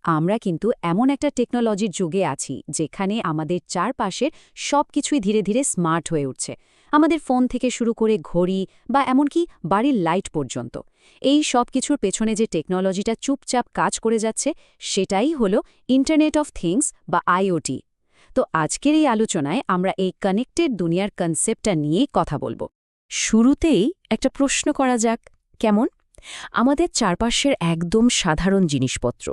আমরা কিন্তু এমন একটা টেকনোলজির যুগে আছি যেখানে আমাদের চারপাশের সবকিছুই ধীরে ধীরে স্মার্ট হয়ে উঠছে। আমাদের ফোন থেকে শুরু করে ঘড়ি বা এমনকি বাড়ির লাইট পর্যন্ত এই সব কিছুর পেছনে যে টেকনোলজিটা চুপচাপ কাজ করে যাচ্ছে সেটাই হলো ইন্টারনেট অফ থিংস বা আইওটি। তো আজকের এই আলোচনায় আমরা এই কানেক্টেড দুনিয়ার কনসেপ্টটা নিয়েই কথা বলবো। শুরুতেই একটা প্রশ্ন করা যাক, কেমন আমাদের চারপাশের একদম সাধারণ জিনিসপত্র,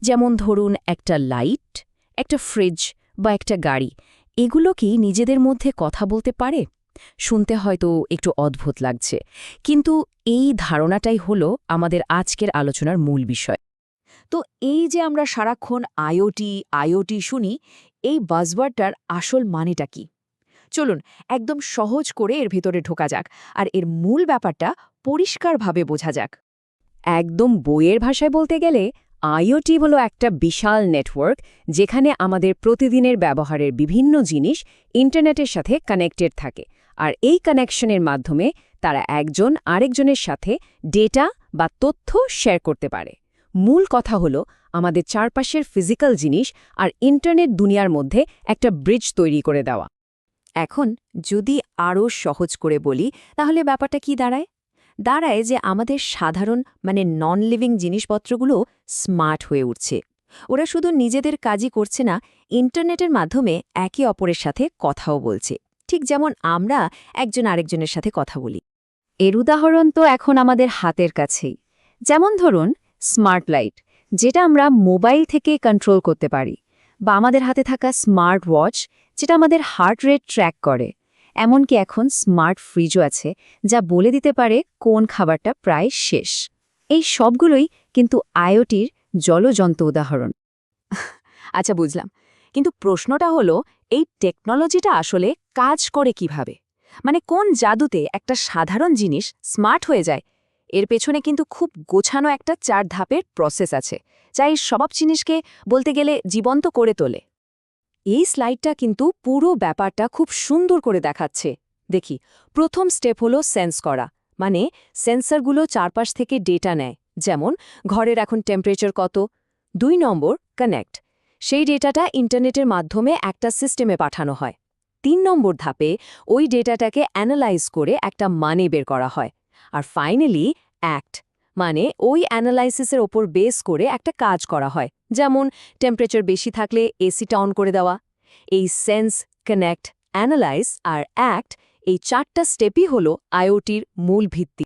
যেমন ধরুন একটা লাইট, একটা ফ্রিজ বা একটা গাড়ি, এগুলো কি নিজেদের মধ্যে কথা বলতে পারে? শুনতে হয়তো একটু অদ্ভুত লাগছে, কিন্তু এই ধারণাটাই হলো আমাদের আজকের আলোচনার মূল বিষয়। তো এই যে আমরা সারাক্ষণ আইওটি আইওটি শুনি, এই বাজওয়ার্ডটার আসল মানেটা কি? চলুন একদম সহজ করে এর ভেতরে ঢোকা যাক আর এর মূল ব্যাপারটা পরিষ্কারভাবে বোঝা যাক। একদম বইয়ের ভাষায় বলতে গেলে আইওটি হলো একটা বিশাল নেটওয়ার্ক যেখানে আমাদের প্রতিদিনের ব্যবহারের বিভিন্ন জিনিস ইন্টারনেটের সাথে কানেক্টেড থাকে, আর এই কানেকশনের মাধ্যমে তারা একজন আরেকজনের সাথে ডেটা বা তথ্য শেয়ার করতে পারে। মূল কথা হলো আমাদের চারপাশের ফিজিক্যাল জিনিস আর ইন্টারনেট দুনিয়ার মধ্যে একটা ব্রিজ তৈরি করে দেওয়া। এখন যদি আরও সহজ করে বলি, তাহলে ব্যাপারটা কি দাঁড়ায়? দাঁড়ায় যে আমাদের সাধারণ নন লিভিং জিনিসপত্রগুলো স্মার্ট হয়ে উঠছে। ওরা শুধু নিজেদের কাজই করছে না, ইন্টারনেটের মাধ্যমে একে অপরের সাথে কথাও বলছে, ঠিক যেমন আমরা একজন আরেকজনের সাথে কথা বলি। এর উদাহরণ তো এখন আমাদের হাতের কাছেই। যেমন ধরুন স্মার্ট লাইট, যেটা আমরা মোবাইল থেকে কন্ট্রোল করতে পারি, বা আমাদের হাতে থাকা স্মার্ট ওয়াচ, যেটা আমাদের হার্ট রেট ট্র্যাক করে। এমনকি এখন স্মার্ট ফ্রিজও আছে, যা বলে দিতে পারে কোন খাবারটা প্রায় শেষ। এই সবগুলোই কিন্তু আইওটির জলজন্ত উদাহরণ। আচ্ছা, বুঝলাম, কিন্তু প্রশ্নটা হলো, এই টেকনোলজিটা আসলে কাজ করে কিভাবে? কোন জাদুতে একটা সাধারণ জিনিস স্মার্ট হয়ে যায়? এর পেছনে কিন্তু খুব গোছানো একটা 4 ধাপের প্রসেস আছে, যা এই সব জিনিসকে বলতে গেলে জীবন্ত করে তোলে। এই স্লাইডটা কিন্তু পুরো ব্যাপারটা খুব সুন্দর করে দেখাচ্ছে। দেখি, প্রথম স্টেপ হলো সেন্স করা, সেন্সরগুলো চারপাশ থেকে ডেটা নেয়, যেমন ঘরের এখন টেম্পারেচার কত। 2 নম্বর কানেক্ট, সেই ডেটাটা ইন্টারনেটের মাধ্যমে একটা সিস্টেমে পাঠানো হয়। 3 নম্বর ধাপে ওই ডেটাটাকে অ্যানালাইজ করে একটা মানে বের করা হয়। আর ফাইনালি অ্যাক্ট, ওই অ্যানালাইসিসের ওপর বেস করে একটা কাজ করা হয়, যেমন টেম্পারেচার বেশি থাকলে এসিটা অন করে দেওয়া। এই সেন্স, কানেক্ট, অ্যানালাইজ আর অ্যাক্ট, এই 4টা স্টেপই হলো আইওটির মূল ভিত্তি।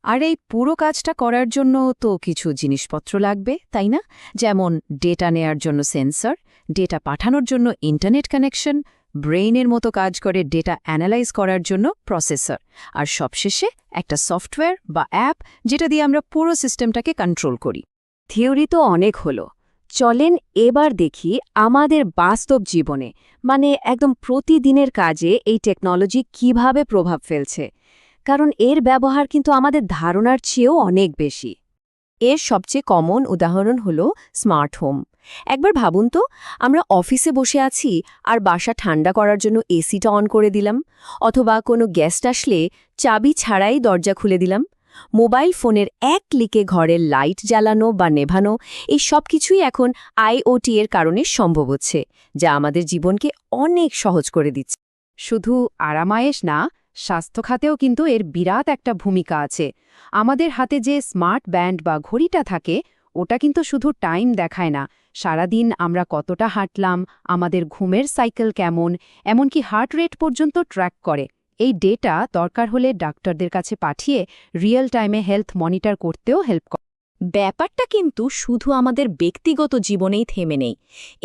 আর এই পুরো কাজটা করার জন্য তো কিছু জিনিসপত্র লাগবে, তাই না? যেমন ডেটা নেয়ার জন্য সেন্সর, ডেটা পাঠানোর জন্য ইন্টারনেট কানেকশন, ব্রেইনের মতো কাজ করে ডেটা অ্যানালাইজ করার জন্য প্রসেসর, আর সবশেষে একটা সফটওয়্যার বা অ্যাপ, যেটা দিয়ে আমরা পুরো সিস্টেমটাকে কন্ট্রোল করি। থিওরি তো অনেক হলো, চলেন এবার দেখি আমাদের বাস্তব জীবনে, একদম প্রতিদিনের কাজে এই টেকনোলজি কিভাবে প্রভাব ফেলছে। কারণ এর ব্যবহার কিন্তু আমাদের ধারণার চেয়েও অনেক বেশি। এর সবচেয়ে কমন উদাহরণ হল স্মার্ট হোম। একবার ভাবুন তো, আমরা অফিসে বসে আছি আর বাসা ঠান্ডা করার জন্য এসিটা অন করে দিলাম, অথবা কোনো গেস্ট আসলে চাবি ছাড়াই দরজা খুলে দিলাম। মোবাইল ফোনের এক ক্লিকে ঘরের লাইট জ্বালানো বা নেভানো, এই সব কিছুই এখন আইওটি এর কারণে সম্ভব হচ্ছে, যা আমাদের জীবনকে অনেক সহজ করে দিচ্ছে। শুধু আরামায়েশ না, স্বাস্থ্য খাতেও কিন্তু এর বিরাট একটা ভূমিকা আছে। আমাদের হাতে যে স্মার্ট ব্যান্ড বা ঘড়িটা থাকে, ওটা কিন্তু শুধু টাইম দেখায় না, সারাদিন আমরা কতটা হাঁটলাম, আমাদের ঘুমের সাইকেল কেমন, এমনকি হার্ট রেট পর্যন্ত ট্র্যাক করে। এই ডেটা দরকার হলে ডাক্তারদের কাছে পাঠিয়ে রিয়েল টাইমে হেলথ মনিটর করতেও হেল্প করে। ব্যাপারটা কিন্তু শুধু আমাদের ব্যক্তিগত জীবনেই থেমে নেই,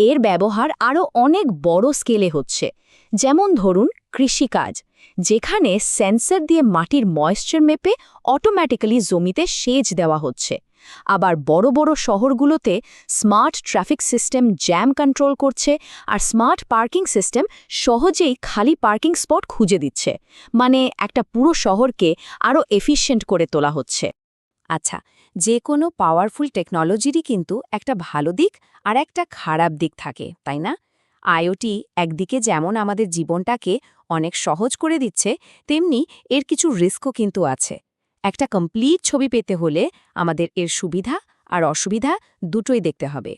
এর ব্যবহার আরও অনেক বড় স্কেলে হচ্ছে। যেমন ধরুন কৃষিকাজ, যেখানে সেন্সর দিয়ে মাটির ময়েশ্চার মেপে অটোম্যাটিক্যালি জমিতে সেচ দেওয়া হচ্ছে। আবার বড় বড় শহরগুলোতে smart traffic system jam control করছে, আর স্মার্ট পার্কিং সিস্টেম সহজেই খালি পার্কিং স্পট খুঁজে দিচ্ছে। একটা পুরো শহরকে আরও এফিশিয়েন্ট করে তোলা হচ্ছে। আচ্ছা, যে কোনো পাওয়ারফুল টেকনোলজিরই কিন্তু একটা ভালো দিক আর একটা খারাপ দিক থাকে, তাই না? আইওটি একদিকে যেমন আমাদের জীবনটাকে অনেক সহজ করে দিচ্ছে, তেমনি এর কিছু রিস্কও কিন্তু আছে। একটা কমপ্লিট ছবি পেতে হলে আমাদের এর সুবিধা আর অসুবিধা দুটোই দেখতে হবে।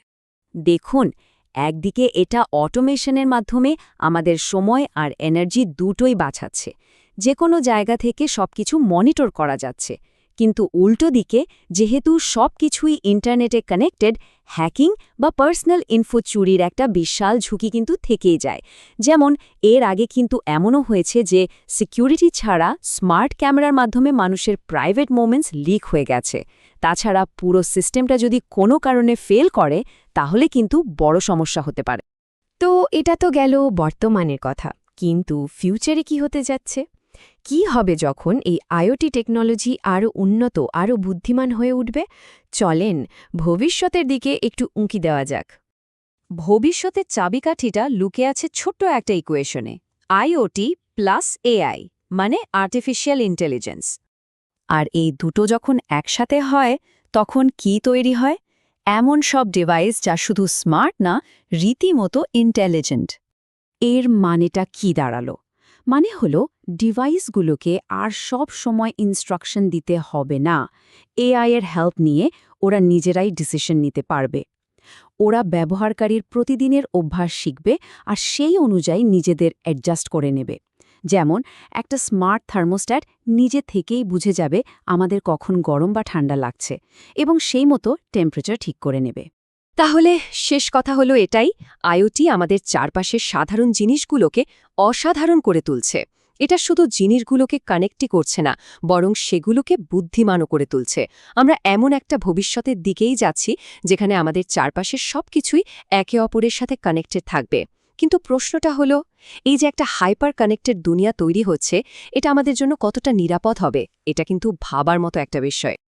দেখুন, একদিকে এটা অটোমেশনের মাধ্যমে আমাদের সময় আর এনার্জি দুটোই বাঁচাচ্ছে, যে কোনো জায়গা থেকে সবকিছু মনিটর করা যাচ্ছে। কিন্তু উল্টো দিকে যেহেতু সবকিছুই ইন্টারনেটে কানেক্টেড, হ্যাকিং বা পার্সোনাল ইনফো চুরির একটা বিশাল ঝুঁকি কিন্তু থেকেই যায়। যেমন এর আগে কিন্তু এমনও হয়েছে যে সিকিউরিটি ছাড়া স্মার্ট ক্যামেরার মাধ্যমে মানুষের প্রাইভেট মোমেন্টস লিক হয়ে গেছে। তাছাড়া পুরো সিস্টেমটা যদি কোনো কারণে ফেল করে, তাহলে কিন্তু বড় সমস্যা হতে পারে। তো এটা তো গেল বর্তমানের কথা, কিন্তু ফিউচারে কি হতে যাচ্ছে? কি হবে যখন এই আইওটি টেকনোলজি আরও উন্নত, আরও বুদ্ধিমান হয়ে উঠবে? চলেন ভবিষ্যতের দিকে একটু উঁকি দেওয়া যাক। ভবিষ্যতের চাবিকাঠিটা লুকে আছে ছোট্ট একটা ইকুয়েশনে, আইওটি প্লাস এআই, মানে আর্টিফিশিয়াল ইন্টেলিজেন্স। আর এই দুটো যখন একসাথে হয়, তখন কি তৈরি হয়? এমন সব ডিভাইস যা শুধু স্মার্ট না, রীতিমতো ইন্টেলিজেন্ট। এর মানেটা কি দাঁড়ালো? মানে হলো ডিভাইসগুলোকে আর সব সময় ইনস্ট্রাকশন দিতে হবে না। এআই এর হেল্প নিয়ে ওরা নিজেরাই ডিসিশন নিতে পারবে। ওরা ব্যবহারকারীর প্রতিদিনের অভ্যাস শিখবে আর সেই অনুযায়ী নিজেদের অ্যাডজাস্ট করে নেবে। যেমন একটা স্মার্ট থার্মোস্ট্যাট নিজে থেকেই বুঝে যাবে আমাদের কখন গরম বা ঠান্ডা লাগছে, এবং সেই মতো টেম্পারেচার ঠিক করে নেবে। তাহলে শেষ কথা হলো এটাই, আইওটি আমাদের চারপাশের সাধারণ জিনিসগুলোকে অসাধারণ করে তুলছে। এটা শুধু জিনিসগুলোকে কানেক্টই করছে না, বরং সেগুলোকে বুদ্ধিমানও করে তুলছে। আমরা এমন একটা ভবিষ্যতের দিকেই যাচ্ছি যেখানে আমাদের চারপাশের সবকিছুই একে অপরের সাথে কানেক্টেড থাকবে। কিন্তু প্রশ্নটা হলো, এই যে একটা হাইপার কানেক্টেড দুনিয়া তৈরি হচ্ছে, এটা আমাদের জন্য কতটা নিরাপদ হবে? এটা কিন্তু ভাবার মতো একটা বিষয়।